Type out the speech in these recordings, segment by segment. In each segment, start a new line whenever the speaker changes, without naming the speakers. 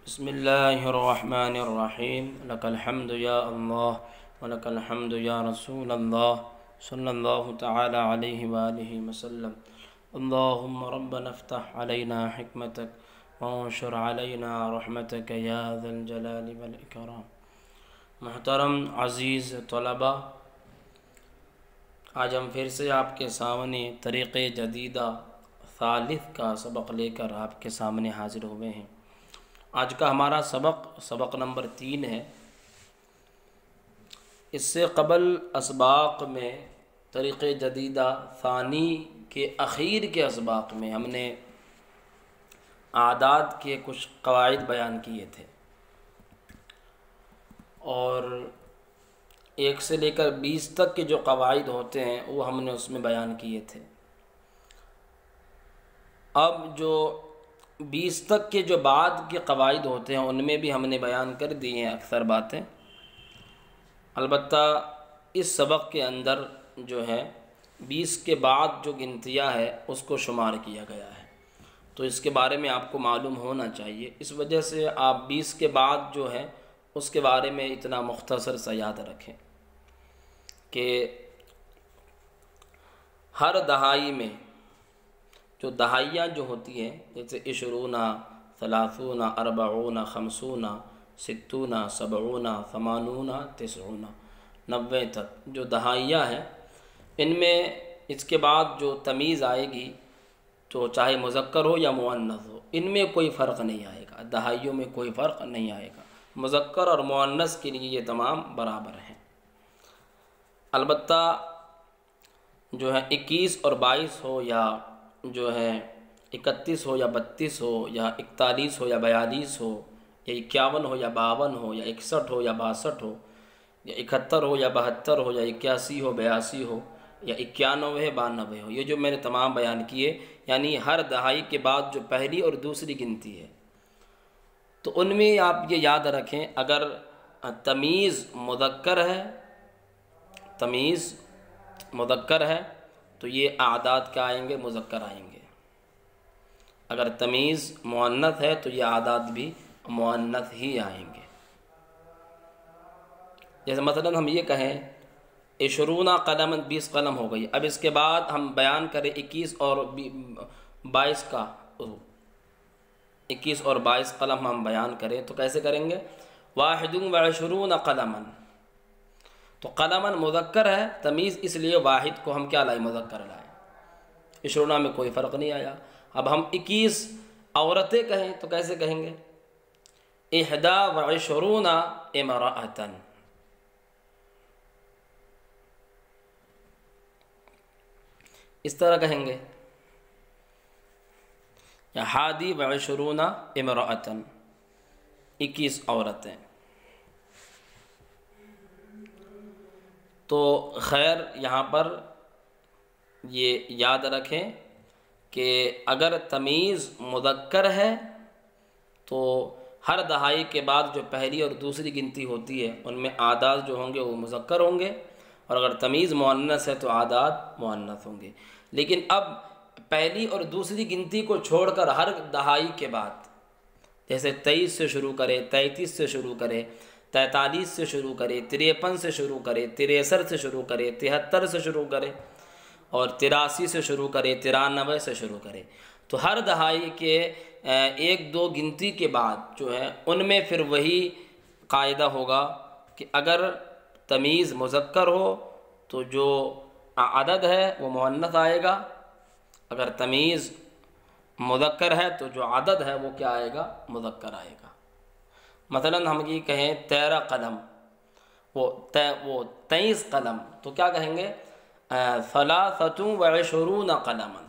بسم اللہ الرحمن الرحیم لک الحمد یا اللہ ولک الحمد یا رسول اللہ صلی اللہ تعالی علیہ وآلہ وسلم اللہم ربنا افتح علینا حکمتک وانشر علینا رحمتک یا ذا الجلال والاکرام۔ محترم عزیز طلبہ، آج ہم پھر سے آپ کے سامنے طریق جدیدہ ثالث کا سبق لے کر آپ کے سامنے حاضر ہوئے ہیں۔ آج کا ہمارا سبق نمبر 3 ہے۔ اس سے قبل اسباق میں طریق جدیدہ ثانی کے اخیر کے اسباق میں ہم نے اعداد کے کچھ قواعد بیان کیے تھے، اور 1 سے لے کر 20 تک کے جو قواعد ہوتے ہیں وہ ہم نے اس میں بیان کیے تھے۔ اب جو 20 تک کے جو بعد کے قواعد ہوتے ہیں ان میں بھی ہم نے بیان کر دی ہیں اکثر باتیں، البتہ اس سبق کے اندر جو ہے 20 کے بعد جو گنتیاں ہے اس کو شمار کیا گیا ہے، تو اس کے بارے میں آپ کو معلوم ہونا چاہیے۔ اس وجہ سے آپ 20 کے بعد جو ہے اس کے بارے میں اتنا مختصر سا یاد رکھیں کہ ہر دہائی میں جو دہائیاں جو ہوتی ہیں، جیسے 20، 30، 40، 50، 60، 70، 80، 90، 90 تک جو دہائیاں ہیں، ان میں اس کے بعد جو تمیز آئے گی تو چاہے مذکر ہو یا مؤنث ہو، ان میں کوئی فرق نہیں آئے گا، دہائیوں میں کوئی فرق نہیں آئے گا، مذکر اور مؤنث کے لیے یہ تمام برابر ہیں۔ البتہ جو ہے 21 اور 22 ہو، یا جو ہے 31 ہو یا 32 ہو، یا 41 ہو یا 42 ہو، یا 51 ہو یا 52 ہو، یا 61 ہو یا 62 ہو، یا 71 ہو یا 72 ہو، یا 81 ہو 82 ہو، یا 91 ہے 92 ہو، یہ جو میں نے تمام بیان کیے، یعنی ہر دہائی کے بعد جو پہلی اور دوسری گنتی ہے، تو ان میں آپ یہ یاد رکھیں، اگر تمیز مذکر ہے، تمیز مذکر ہے تو یہ اعداد کیا آئیں گے؟ مذکر آئیں گے۔ اگر تمیز مؤنث ہے تو یہ اعداد بھی مؤنث ہی آئیں گے۔ جیسے مثلا ہم یہ کہیں 20 قلم 20 قلم ہو گئی، اب اس کے بعد ہم بیان کریں 21 اور 22 کا، 21 اور 22 قلم ہم بیان کریں تو کیسے کریں گے؟ 21 قلما، تو قلما مذکر ہے، تمیز اس لیے واحد کو ہم کیا لائے؟ مذکر لائے۔ 20 میں کوئی فرق نہیں آیا۔ اب ہم 21 عورتیں کہیں تو کیسے کہیں گے؟ 21 امرأۃ، اس طرح کہیں گے، یا 21 امرأۃ، 21 عورتیں۔ تو خیر یہاں پر یہ یاد رکھیں کہ اگر تمیز مذکر ہے تو ہر دہائی کے بعد جو پہلی اور دوسری گنتی ہوتی ہے ان میں اعداد جو ہوں گے وہ مذکر ہوں گے، اور اگر تمیز مؤنث ہے تو اعداد مؤنث ہوں گے۔ لیکن اب پہلی اور دوسری گنتی کو چھوڑ کر ہر دہائی کے بعد، جیسے 23 سے شروع کرے، 33 سے شروع کرے، 43 سے شروع کرے، 53 سے شروع کرے، 63 سے شروع کرے، 73 سے شروع کرے، اور 83 سے شروع کرے، 93 سے شروع کرے، تو ہر دہائی کے 1-2 گنتی کے بعد جو ہے ان میں پھر وہی قاعدہ ہوگا کہ اگر تمیز مذکر ہو تو جو عدد ہے وہ مؤنث آئے گا، اگر تمیز مذکر ہے تو جو عدد ہے وہ کیا آئے گا؟ مذکر آئے گا۔ مثلا ہم یہ کہیں 13 قلم، وہ 23 قلم، تو کیا کہیں گے؟ 23 قلما،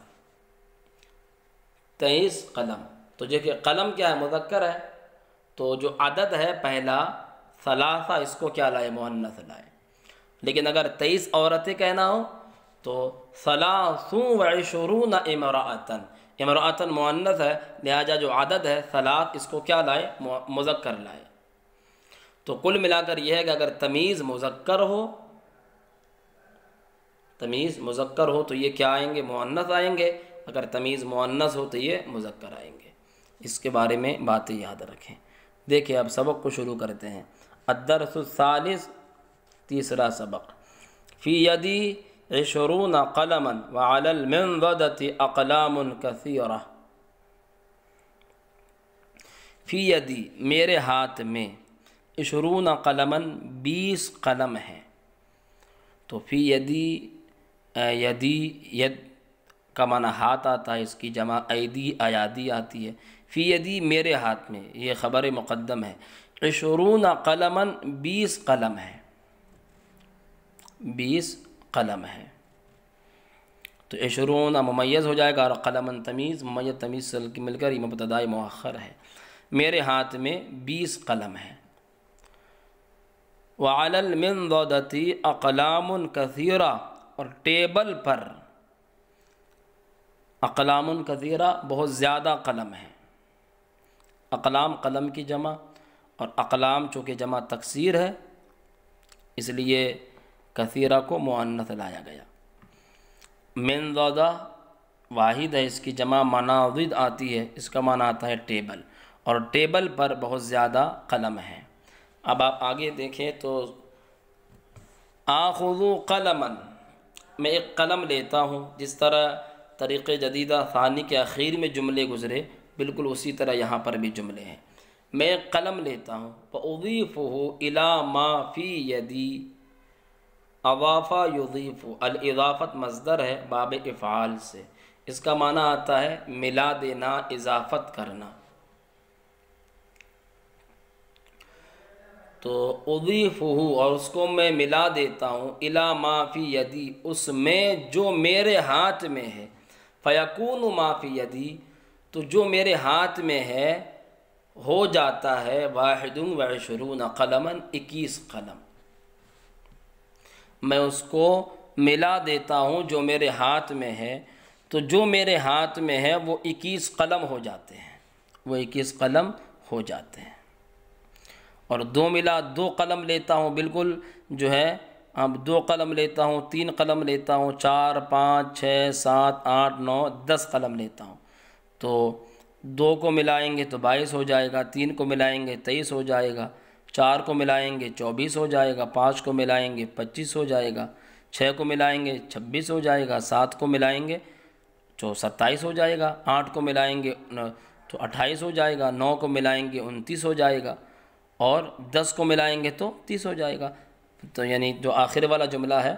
23 قلم۔ تو دیکھیے قلم کیا ہے؟ مذکر ہے، تو جو عدد ہے پہلا ثلاثہ، اس کو کیا لائے؟ مؤنث لائے۔ لیکن اگر 23 عورتیں کہنا ہو تو 23 امرأۃ، امرأۃ مؤنث ہے، لہذا جو عدد ہے ثلاث، اس کو کیا لائے؟ مذکر لائے۔ تو کل ملا کر یہ ہے کہ اگر تمیز مذکر ہو، تمیز مذکر ہو تو یہ کیا آئیں گے؟ مؤنث آئیں گے، اگر تمیز مؤنث ہو تو یہ مذکر آئیں گے۔ اس کے بارے میں باتیں یاد رکھیں۔ دیکھیں اب سبق کو شروع کرتے ہیں۔ الدرس الثالث، تیسرا سبق۔ فی یدی 20 قلما وعلی المنضدۃ اقلام کثیرہ۔ فی یدی میرے ہاتھ میں 20 قلما 20 قلم ہیں۔ تو فی یدی، یدی ید کا معنی ہاتھ آتا ہے، اس کی جمع ایدی ایادی آتی ہے۔ فی یدی میرے ہاتھ میں، یہ خبر مقدم ہے۔ 20 قلما 20 قلم ہے، 20 قلم ہے۔ تو 20 ممیز ہو جائے گا اور قلمن تمیز، ممیز تمیز سے مل کر یہ مبتداء مؤخر ہے۔ میرے ہاتھ میں 20 قلم ہے۔ وعلی المنضدۃ اقلام کثیرہ، اور ٹیبل پر اقلام کثیرہ بہت زیادہ قلم ہے۔ اقلام قلم کی جمع، اور اقلام چونکہ جمع تکسیر ہے اس لیے کثیرہ کو مؤنث لایا گیا۔ منضدہ واحد ہے، اس کی جمع مناضد آتی ہے، اس کا معنی آتا ہے ٹیبل، اور ٹیبل پر بہت زیادہ قلم ہے۔ اب آپ آگے دیکھیں تو آخذ قلما، میں ایک قلم لیتا ہوں، جس طرح طریق جدیدہ ثانی کے اخیر میں جملے گزرے بالکل اسی طرح یہاں پر بھی جملے ہیں۔ میں ایک قلم لیتا ہوں، فَأُضِيفُهُ إِلَى مَا فِي يَدِي، اضاف یضیف، الاضافت مصدر ہے باب افعال سے، اس کا معنی آتا ہے ملا دینا، اضافت کرنا۔ تو اضیفہ، اور اس کو میں ملا دیتا ہوں، الی ما فی یدی، اس میں جو میرے ہاتھ میں ہے، فیکون ما فی یدی، تو جو میرے ہاتھ میں ہے ہو جاتا ہے 21 قلما، 21 قلم۔ میں اس کو ملا دیتا ہوں جو میرے ہاتھ میں ہے، تو جو میرے ہاتھ میں ہے وہ 21 قلم ہو جاتے ہیں، وہ 21 قلم ہو جاتے ہیں۔ اور 2 ملا 2 قلم لیتا ہوں، بالکل جو ہے اب 2 قلم لیتا ہوں، 3 قلم لیتا ہوں، 4 5 6 7 8 9 10 قلم لیتا ہوں، تو 2 کو ملائیں گے تو 22 ہو جائے گا، 3 کو ملائیں گے 23 ہو جائے گا، 4 کو ملائیں گے 24 ہو جائے گا، 5 کو ملائیں گے 25 ہو جائے گا، 6 کو ملائیں گے 26 ہو جائے گا، 7 کو ملائیں گے تو 27 ہو جائے گا، 8 کو ملائیں گے تو 28 ہو جائے گا، 9 کو ملائیں گے 29 ہو جائے گا، اور 10 کو ملائیں گے تو 30 ہو جائے گا۔ تو یعنی جو آخر والا جملہ ہے،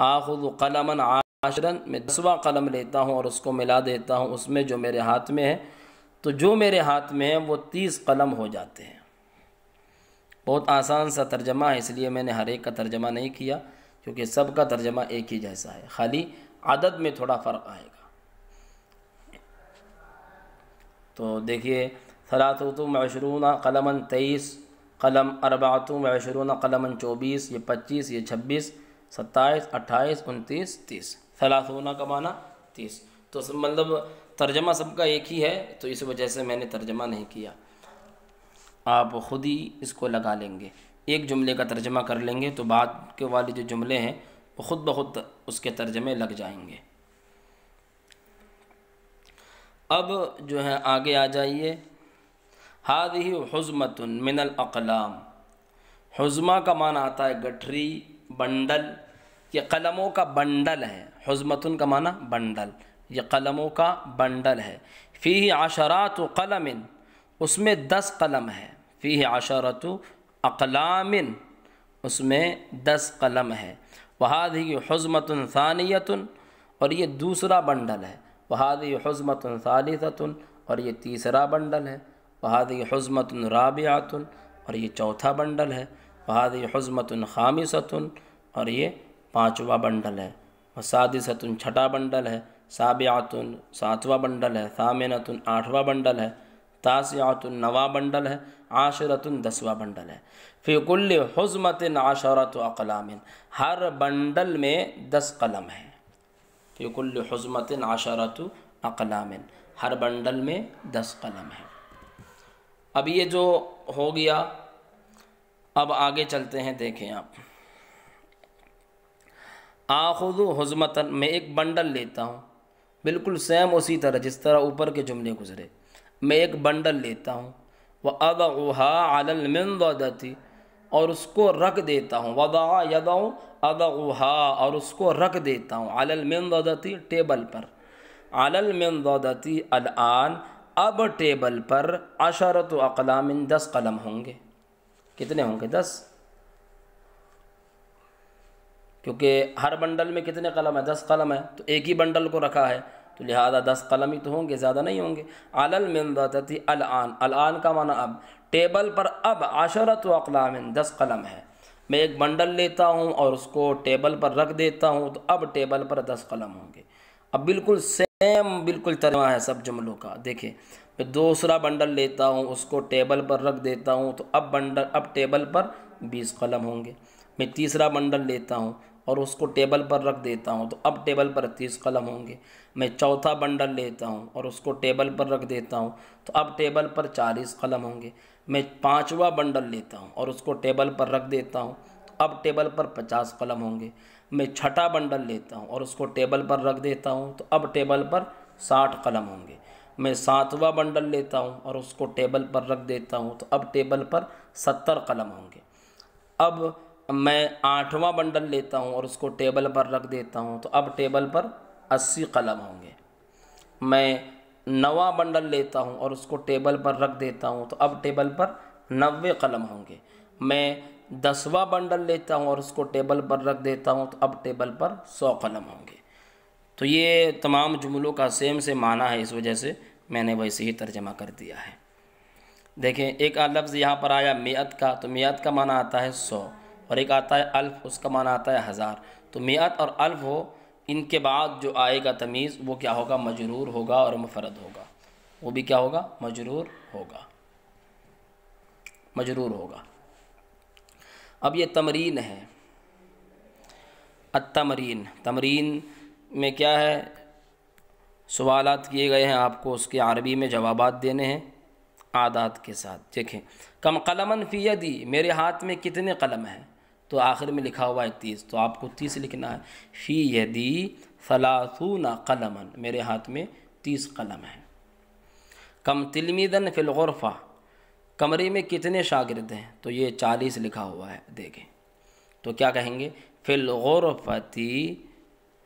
آخذ قلما 10، میں 10واں قلم لیتا ہوں اور اس کو ملا دیتا ہوں اس میں جو میرے ہاتھ میں ہے، تو جو میرے ہاتھ میں ہے وہ 30 قلم ہو جاتے ہیں۔ بہت آسان سا ترجمہ ہے، اس لیے میں نے ہر ایک کا ترجمہ نہیں کیا، کیونکہ سب کا ترجمہ ایک ہی جیسا ہے، خالی عدد میں تھوڑا فرق آئے گا۔ تو دیکھیے 23 قلما 23 قلم، 24 قلما 24، یہ 25، یہ 26، 27، 28، 29، 30۔ 30 کا معنی 30، تو مطلب ترجمہ سب کا ایک ہی ہے، تو اس وجہ سے میں نے ترجمہ نہیں کیا۔ آپ خود ہی اس کو لگا لیں گے، ایک جملے کا ترجمہ کر لیں گے تو بعد کے والے جو جملے ہیں وہ خود بخود اس کے ترجمے لگ جائیں گے۔ اب جو ہے آگے آ جائیے، هذه حزمة من الاقلام۔ حزمہ کا معنی آتا ہے گٹھری، بنڈل، یہ قلموں کا بنڈل ہے۔ حزمۃ کا معنی بنڈل، یہ قلموں کا بنڈل ہے۔ فیہ 10 قلم، اس میں 10 قلم ہے۔ فیہ 10 اقلام، اس میں 10 قلم ہے۔ وہذہ حزمۃ ثانیۃ، اور یہ دوسرا بنڈل ہے۔ وہذہ حزمۃ ثالثۃ، اور یہ تیسرا بنڈل ہے۔ وہذہ حزمۃ رابعۃ، اور یہ چوتھا بنڈل ہے۔ وہذہ حزمۃ خامسۃ، اور یہ 5واں بنڈل ہے۔ وسادسۃ، چھٹا بنڈل ہے۔ سابعۃ، 7واں بنڈل ہے۔ ثامنۃ، 8واں بنڈل ہے۔ تاسعۃ، 9واں بنڈل ہے۔ عاشرۃ، 10واں بنڈل ہے۔ فی کل حزمۃ 10 اقلام، ہر بنڈل میں 10 قلم ہے۔ فی کل حزمۃ 10 اقلام، ہر بنڈل میں 10 قلم ہے۔ اب یہ جو ہو گیا، اب آگے چلتے ہیں، دیکھیں آپ۔ آخذ حزمۃ، میں ایک بنڈل لیتا ہوں، بالکل سیم اسی طرح جس طرح اوپر کے جملے گزرے۔ میں ایک بنڈل لیتا ہوں، وَأَضَعُهَا عَلَى الْمِنضَدَةِ اور اس کو رکھ دیتا ہوں، وضع یضع اضعها اور اس کو رکھ دیتا ہوں، علی المنضدۃ ٹیبل پر، علی المنضدۃ الآن اب ٹیبل پر 10 اقلام 10 قلم ہوں گے۔ کتنے ہوں گے؟ 10، کیونکہ ہر بنڈل میں کتنے قلم ہے؟ 10 قلم ہے، تو ایک ہی بنڈل کو رکھا ہے تو لہذا 10 قلم ہی تو ہوں گے، زیادہ نہیں ہوں گے۔ علی المنضدۃ الآن، الآن کا معنی اب، ٹیبل پر اب 10 اقلام 10 قلم ہے۔ میں ایک بنڈل لیتا ہوں اور اس کو ٹیبل پر رکھ دیتا ہوں تو اب ٹیبل پر 10 قلم ہوں گے۔ اب بالکل سیم بالکل ترجمہ ہے سب جملوں کا۔ دیکھیں، میں دوسرا بنڈل لیتا ہوں، اس کو ٹیبل پر رکھ دیتا ہوں تو اب ٹیبل پر 20 قلم ہوں گے۔ میں تیسرا بنڈل لیتا ہوں اور اس کو ٹیبل پر رکھ دیتا ہوں تو اب ٹیبل پر 30 قلم ہوں گے۔ میں چوتھا بنڈل لیتا ہوں اور اس کو ٹیبل پر رکھ دیتا ہوں تو اب ٹیبل پر 40 قلم ہوں گے۔ میں پانچواں بنڈل لیتا ہوں اور اس کو ٹیبل پر رکھ دیتا ہوں تو اب ٹیبل پر 50 قلم ہوں گے۔ میں چھٹا بنڈل لیتا ہوں اور اس کو ٹیبل پر رکھ دیتا ہوں تو اب ٹیبل پر 60 قلم ہوں گے۔ میں ساتواں بنڈل لیتا ہوں اور اس کو ٹیبل پر رکھ دیتا ہوں تو اب ٹیبل پر 70 قلم ہوں گے۔ اب میں 8واں بنڈل لیتا ہوں اور اس کو ٹیبل پر رکھ دیتا ہوں تو اب ٹیبل پر 80 قلم ہوں گے۔ میں 9واں بنڈل لیتا ہوں اور اس کو ٹیبل پر رکھ دیتا ہوں تو اب ٹیبل پر 90 قلم ہوں گے۔ میں 10واں بنڈل لیتا ہوں اور اس کو ٹیبل پر رکھ دیتا ہوں تو اب ٹیبل پر 100 قلم ہوں گے۔ تو یہ تمام جملوں کا سیم سے معنی ہے، اس وجہ سے میں نے ویسے ہی ترجمہ کر دیا ہے۔ دیکھیں، ایک لفظ یہاں پر آیا مئت کا، تو مئت کا معنی آتا ہے 100، اور ایک آتا ہے الف، اس کا معنی آتا ہے 1000۔ تو مئت اور الف ہو، ان کے بعد جو آئے گا تمیز وہ کیا ہوگا؟ مجرور ہوگا اور مفرد ہوگا۔ وہ بھی کیا ہوگا؟ مجرور ہوگا، مجرور ہوگا۔ اب یہ تمرین ہے، التمرین، تمرین میں کیا ہے؟ سوالات کیے گئے ہیں، آپ کو اس کے عربی میں جوابات دینے ہیں عادات کے ساتھ۔ دیکھیں، کم قلمن فی یدی، میرے ہاتھ میں کتنے قلم ہیں؟ تو آخر میں لکھا ہوا ہے 30، تو آپ کو 30 لکھنا ہے۔ فی یدی 30 قلمن، میرے ہاتھ میں 30 قلم ہیں۔ کم تلمیذن فی الغرفہ، کمرے میں کتنے شاگرد ہیں؟ تو یہ 40 لکھا ہوا ہے، دیکھیں تو کیا کہیں گے؟ فی الغرفتی،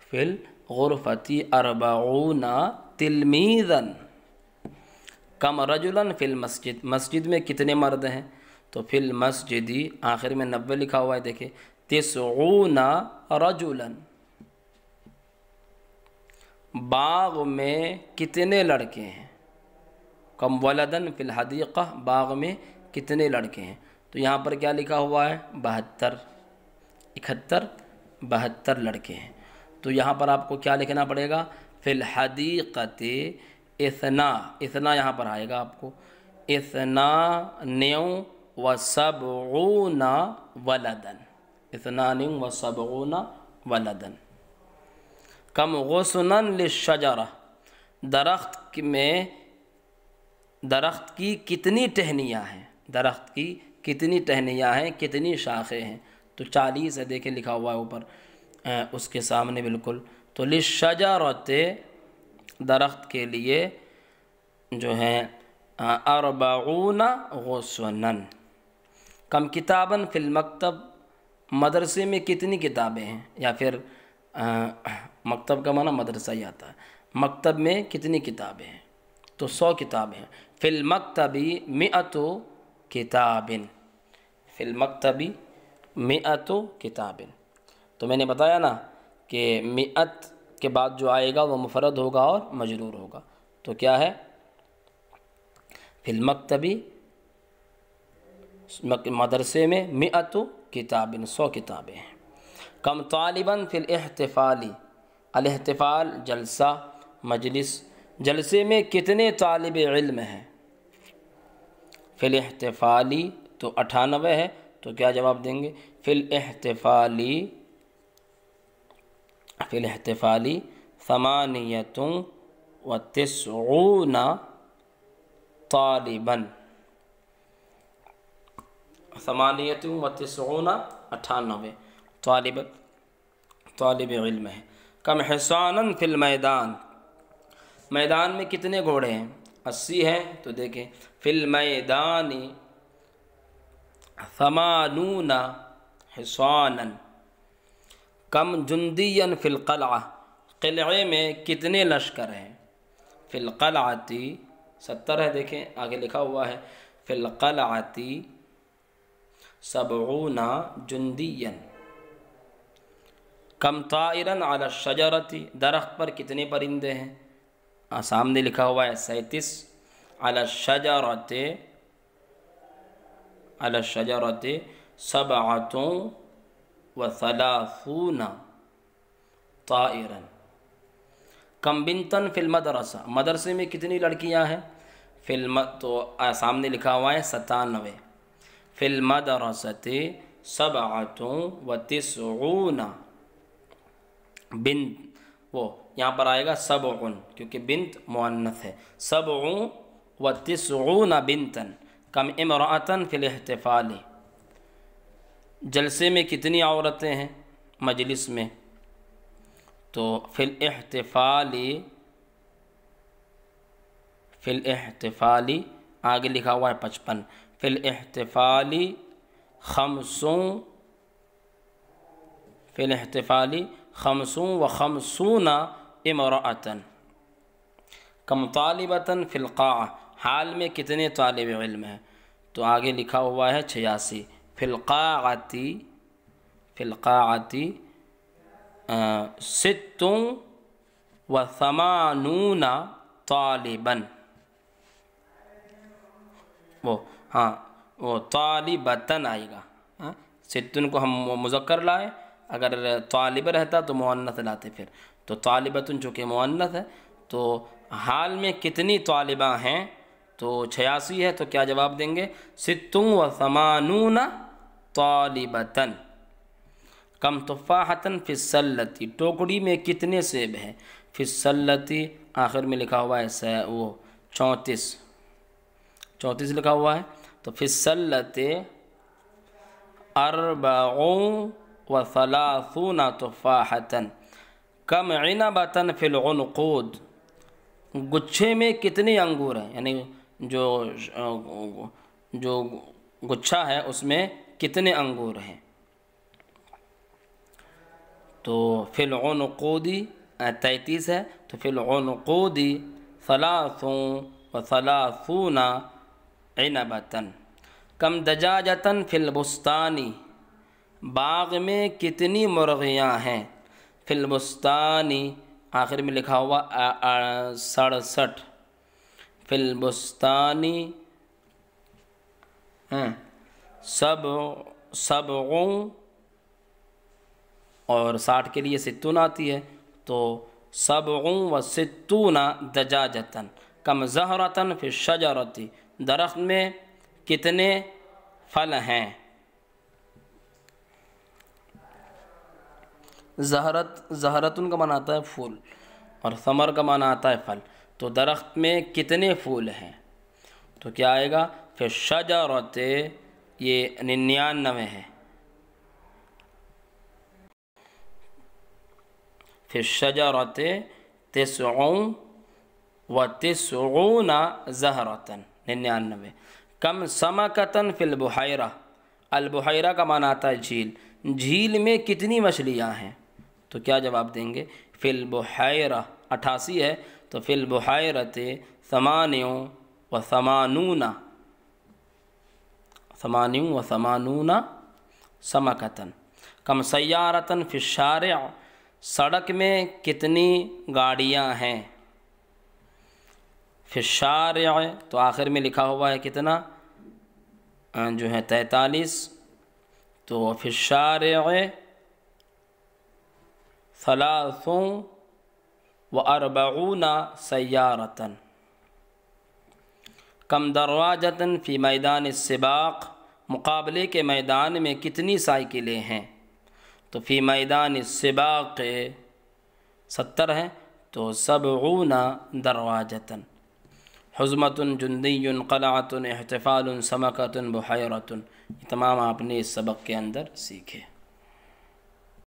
فی الغرفتی 40 تلمیذن۔ کم رجلاً فی المسجد، مسجد میں کتنے مرد ہیں؟ تو فی المسجدی، آخر میں 90 لکھا ہوا ہے، دیکھیں 90 رجلاً۔ باغ میں کتنے لڑکے ہیں؟ کم ولدن فی الحدیقہ، باغ میں کتنے لڑکے ہیں؟ تو یہاں پر کیا لکھا ہوا ہے؟ 72، 71، 72 لڑکے ہیں۔ تو یہاں پر آپ کو کیا لکھنا پڑے گا؟ فی الحدیقۃ اثنا یہاں پر آئے گا آپ کو، 72 ولدن، 72 ولدن۔ کم غصنًا للشجرہ، درخت میں، درخت کی کتنی ٹہنیاں ہیں؟ درخت کی کتنی ٹہنیاں ہیں، کتنی شاخیں ہیں؟ تو 40 ہے، دیکھیں لکھا ہوا ہے اوپر اس کے سامنے بالکل۔ تو للشجرۃ، درخت کے لیے جو ہے 40 غصنًا۔ کم کتاباً فی المکتب، مدرسے میں کتنی کتابیں ہیں؟ یا پھر مکتب کا معنی مدرسہ ہی آتا ہے، مکتب میں کتنی کتابیں ہیں؟ تو 100 کتابیں ہیں۔ فی المکتب 100 کتاب، فی المکتب 100 کتاب۔ تو میں نے بتایا نا کہ 100 کے بعد جو آئے گا وہ مفرد ہوگا اور مجرور ہوگا۔ تو کیا ہے؟ فی المکتب، مدرسے میں 100 کتاب، 100 کتابیں ہیں۔ کم طالباً فی الاحتفال، الاحتفال جلسہ، مجلس، جلسے میں کتنے طالب علم ہیں؟ فی الاحتفالی تو 98 ہے، تو کیا جواب دیں گے؟ فی الاحتفالی، فی الاحتفالی 98 طالباً، 98 طالب علم ہے۔ کم حصاناً فی المیدان، میدان میں کتنے گھوڑے ہیں؟ 80 ہے تو دیکھیں فی المیدان 80 حصانا کم جندیا فی القلعہ، قلعے میں کتنے لشکر ہیں؟ فی القلعتی 70 ہے، دیکھیں آگے لکھا ہوا ہے فی القلعتی 70 جندیا کم طائرا علی الشجرتی، درخت پر کتنے پرندے ہیں؟ سامنے لکھا ہوا ہے 37 علی الشجرت 37 طائرا کم بنتن فی المدرسہ، مدرسے میں کتنی لڑکیاں ہیں؟ تو سامنے لکھا ہوا ہے 97 فی المدرسۃ 97 بنت، وہ یہاں پر آئے گا 7 کیونکہ بنت مؤنث ہے، 97 بنتن کم امرأۃ فی الاحتفال، جلسے میں کتنی عورتیں ہیں مجلس میں؟ تو فی الاحتفال آگے لکھا ہوا ہے 55 فی الاحتفال 55 امرأۃ کم طالبۃ فی القاعہ، حال میں کتنے طالب علم ہیں؟ تو آگے لکھا ہوا ہے 86 فی القاعتی 86 طالباً، وہ طالبتاً آئے گا، 60 کو ہم مذکر لائے، اگر طالب رہتا تو مؤنث لاتے پھر، تو طالبتاً چونکہ مؤنث ہے تو حال میں کتنی طالبہ ہیں؟ تو 86 ہے تو کیا جواب دیں گے؟ 86 طالبتاً کم تفاحۃ فی السلۃ، ٹوکری میں کتنے سیب ہیں؟ فی السلۃ آخر میں لکھا ہوا ہے وہ 34 لکھا ہوا ہے، تو فی السلۃ 34 تفاحۃ کم عنبۃ فی العنقود، گچھے میں کتنے انگور ہیں؟ یعنی جو گچھا ہے اس میں کتنے انگور ہیں؟ تو فی العنقود 33 ہے تو فی العنقود 33 عنبۃ کم دجاجۃ فی البستان، باغ میں کتنی مرغیاں ہیں؟ فی البستان آخر میں لکھا ہوا 67 فی البستان 7 اور 60 کے لیے 60 آتی ہے تو 67 دجاجۃ کم زہرۃ فی الشجرۃ، درخت میں کتنے پھل ہیں؟ زہرتن کا معنی آتا ہے پھول اور ثمر کا معنی آتا ہے پھل، تو درخت میں کتنے پھول ہیں؟ تو کیا آئے گا؟ فی الشجرۃ یہ 99 ہے، فی الشجرۃ 99 زہرۃ 99 کم سمکۃ فی البحیرہ، البحیرہ کا معنی آتا ہے جھیل، جھیل میں کتنی مچھلیاں ہیں؟ تو کیا جواب دیں گے؟ فی البحیرہ 88 ہے تو فی البحیرۃ 88 سمکۃ کم سیارۃ فی الشارع، سڑک میں کتنی گاڑیاں ہیں؟ فی الشارع تو آخر میں لکھا ہوا ہے کتنا جو ہے 43 تو فی الشارع 43 سیارۃ کم دراجۃ فی میدان السباق، مقابلے کے میدان میں کتنی سائیکلیں ہیں؟ تو فی میدان السباق 70 ہے تو 70 دراجۃ حزمۃ جندی قلعۃ احتفال سمکۃ بحیرۃ، یہ تمام آپ نے اس سبق کے اندر سیکھے۔